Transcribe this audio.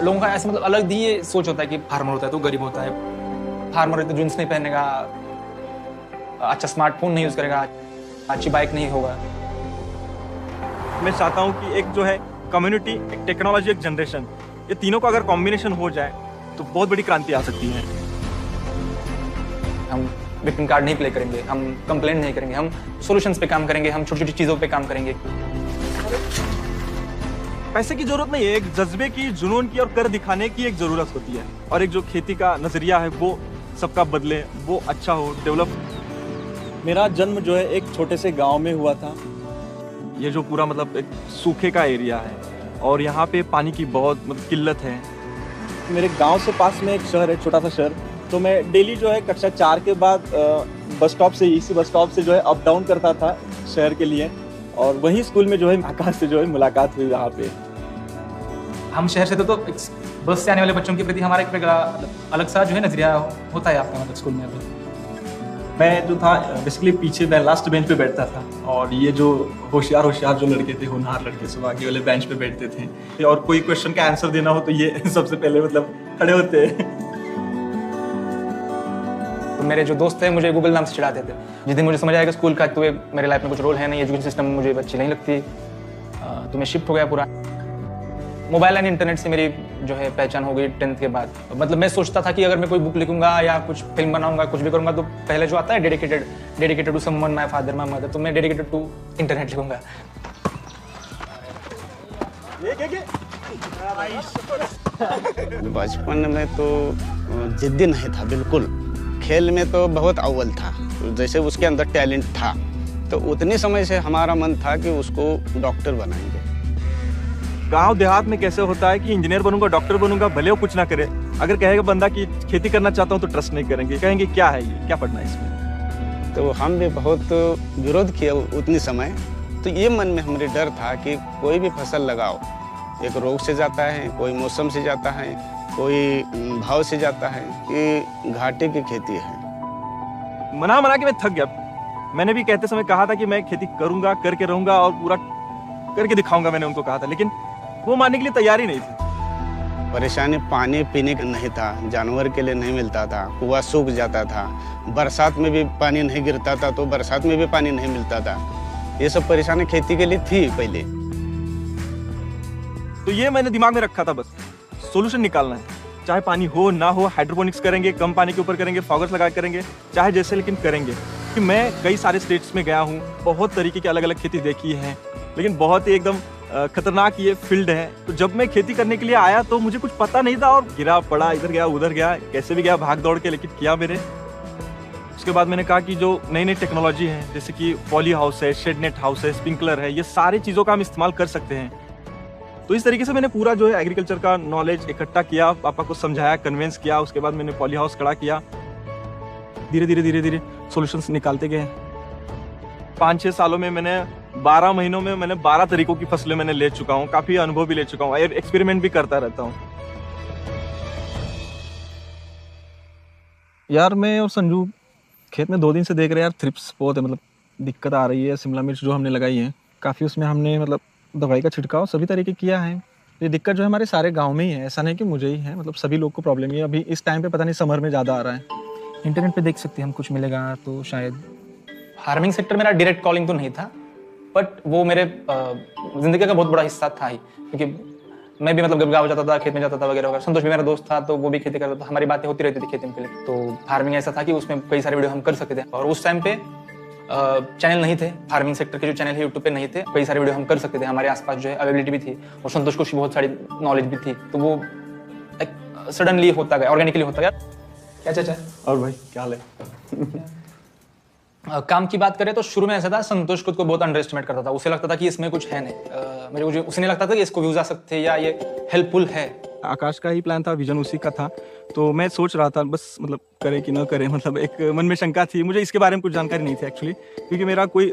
लोगों का ऐसा मतलब अलग ही ये सोच होता है कि फार्मर होता है तो गरीब होता है, फार्मर है तो जींस नहीं पहनेगा, अच्छा स्मार्टफोन नहीं यूज करेगा, अच्छी बाइक नहीं होगा। मैं चाहता हूँ कि एक जो है कम्युनिटी, एक टेक्नोलॉजी, एक जनरेशन, ये तीनों का अगर कॉम्बिनेशन हो जाए तो बहुत बड़ी क्रांति आ सकती है। हम विक्टिम कार्ड नहीं प्ले करेंगे, हम कंप्लेंट नहीं करेंगे, हम सॉल्यूशंस पे काम करेंगे, हम छोटी छोटी चीज़ों पे काम करेंगे। पैसे की जरूरत नहीं है, एक जज्बे की, जुनून की और कर दिखाने की एक जरूरत होती है। और एक जो खेती का नजरिया है वो सबका बदले, वो अच्छा हो, डेवलप। मेरा जन्म जो है एक छोटे से गांव में हुआ था। ये जो पूरा मतलब एक सूखे का एरिया है और यहाँ पे पानी की बहुत मतलब किल्लत है। मेरे गांव से पास में एक शहर है, छोटा सा शहर। तो मैं डेली जो है कक्षा 4 के बाद बस स्टॉप से, इसी बस स्टॉप से जो है अप डाउन करता था शहर के लिए। और वहीं स्कूल में जो है आकाश से जो है मुलाकात हुई वहाँ पे। हम शहर से तो बस से आने वाले बच्चों के प्रति हमारा एक अलग सा जो है नजरिया होता है आपका मतलब स्कूल में अभी। मैं जो था बेसिकली पीछे लास्ट बेंच पे बैठता था और ये जो होशियार जो लड़के थे, होनहार लड़के, सब आगे वाले बेंच पे बैठते थे। और कोई क्वेश्चन का आंसर देना हो तो ये सबसे पहले मतलब खड़े होते हैं। तो मेरे जो दोस्त थे मुझे गूगल नाम से चिढ़ाते थे। जिस दिन मुझे समझ आया कि स्कूल का तो मेरे लाइफ में कुछ रोल है नहीं, एजुकेशन सिस्टम मुझे अच्छी नहीं लगती, तो मैं शिफ्ट हो गया पूरा। मोबाइल एंड इंटरनेट से मेरी जो है पहचान हो गई 10th के बाद। मतलब मैं सोचता था कि अगर मैं कोई बुक लिखूंगा या कुछ फिल्म बनाऊंगा, कुछ भी करूंगा, तो पहले जो आता है dedicated to someone, my father, my mother, तो मैं डेडिकेटेड टू इंटरनेट लिखूंगा। बचपन में तो जिद्दी नहीं था बिल्कुल। खेल में तो बहुत अव्वल था, जैसे उसके अंदर टैलेंट था, तो उतनी समय से हमारा मन था कि उसको डॉक्टर बनाएंगे। गांव देहात में कैसे होता है कि इंजीनियर बनूंगा, डॉक्टर बनूंगा, भले वो कुछ ना करे। अगर कहेगा बंदा कि खेती करना चाहता हूँ तो ट्रस्ट नहीं करेंगे, कहेंगे क्या है ये, क्या पढ़ना है इसमें। तो हम भी बहुत विरोध किया उतनी समय। तो ये मन में हमारे डर था कि कोई भी फसल लगाओ, एक रोग से जाता है, कोई मौसम से जाता है, कोई भाव से जाता है, कि घाटे की खेती है। मना के मैं थक गया। मैंने भी कहते समय कहा था कि मैं खेती करूंगा, करके रहूंगा और पूरा करके दिखाऊंगा, मैंने उनको कहा था, लेकिन वो मानने के लिए तैयार ही नहीं थी। परेशानी पानी पीने का नहीं था, जानवर के लिए नहीं मिलता था, कुआं सूख जाता था, बरसात में भी पानी नहीं गिरता था, तो बरसात में भी पानी नहीं मिलता था। ये सब परेशानी खेती के लिए थी पहले। तो ये मैंने दिमाग में रखा था, बस सोल्यूशन निकालना है। चाहे पानी हो ना हो, हाइड्रोपोनिक्स करेंगे, कम पानी के ऊपर करेंगे, फॉगर्स लगा करेंगे, चाहे जैसे, लेकिन करेंगे। कि मैं कई सारे स्टेट्स में गया हूँ, बहुत तरीके की अलग अलग खेती देखी है, लेकिन बहुत ही एकदम खतरनाक ये फील्ड है। तो जब मैं खेती करने के लिए आया तो मुझे कुछ पता नहीं था और गिरा पड़ा, इधर गया उधर गया, कैसे भी गया भाग दौड़ के, लेकिन किया मैंने। उसके बाद मैंने कहा कि जो नई नई टेक्नोलॉजी है, जैसे कि पॉली हाउस है, शेड नेट हाउस है, स्प्रिंकलर है, ये सारी चीज़ों का हम इस्तेमाल कर सकते हैं। तो इस तरीके से मैंने पूरा जो है एग्रीकल्चर का नॉलेज इकट्ठा किया, पापा को समझाया, कन्विंस किया। उसके बाद मैंने पॉली हाउस खड़ा किया। धीरे धीरे सॉल्यूशंस निकालते गए। 5-6 सालों में मैंने 12 महीनों में मैंने 12 तरीकों की फसलें मैंने ले चुका हूँ। काफी अनुभव भी ले चुका हूँ, एक्सपेरिमेंट भी करता रहता हूँ। यार मैं और संजू खेत में 2 दिन से देख रहे हैं यार, थ्रिप्स बहुत है, मतलब दिक्कत आ रही है। शिमला मिर्च जो हमने लगाई है, काफ़ी उसमें हमने मतलब दवाई का छिड़काव सभी तरीके किया है। ये दिक्कत जो है हमारे सारे गांव में ही है, ऐसा नहीं कि मुझे ही है, मतलब सभी लोग को प्रॉब्लम है। अभी इस टाइम पे पता नहीं समर में ज़्यादा आ रहा है। इंटरनेट पे देख सकते हैं हम, कुछ मिलेगा तो शायद। फार्मिंग सेक्टर मेरा डायरेक्ट कॉलिंग तो नहीं था, बट वो मेरे जिंदगी का बहुत बड़ा हिस्सा था ही, क्योंकि मैं भी मतलब गाँव जाता था, खेत में जाता था वगैरह वगैरह। संतोष भी मेरा दोस्त था, तो वो भी खेती करता था, हमारी बातें होती रहती थी खेती के लिए। तो फार्मिंग ऐसा था कि उसमें कई सारे वीडियो हम कर सकते थे। और उस टाइम पे चैनल नहीं थे, फार्मिंग सेक्टर के जो चैनल है यूट्यूब पे नहीं थे, कई सारे वीडियो हम कर सकते थे, हमारे आसपास जो है अवेलेबिलिटी भी थी, और संतोष को बहुत सारी नॉलेज भी थी। तो वो एक सडनली होता गया, ऑर्गेनिकली होता गया। क्या चाचा? और भाई क्या हाल है? काम की बात करें तो शुरू में ऐसा था, संतोष खुद को बहुत अंडर एस्टिमेट करता था। उसे लगता था कि इसमें कुछ है नहीं, मुझे उसे नहीं लगता था कि इसको व्यूज आ सकते या ये हेल्पफुल है। आकाश का ही प्लान था, विजन उसी का था। तो मैं सोच रहा था बस मतलब करे कि ना करे, मतलब एक मन में शंका थी। मुझे इसके बारे में कुछ जानकारी नहीं थी एक्चुअली, क्योंकि मेरा कोई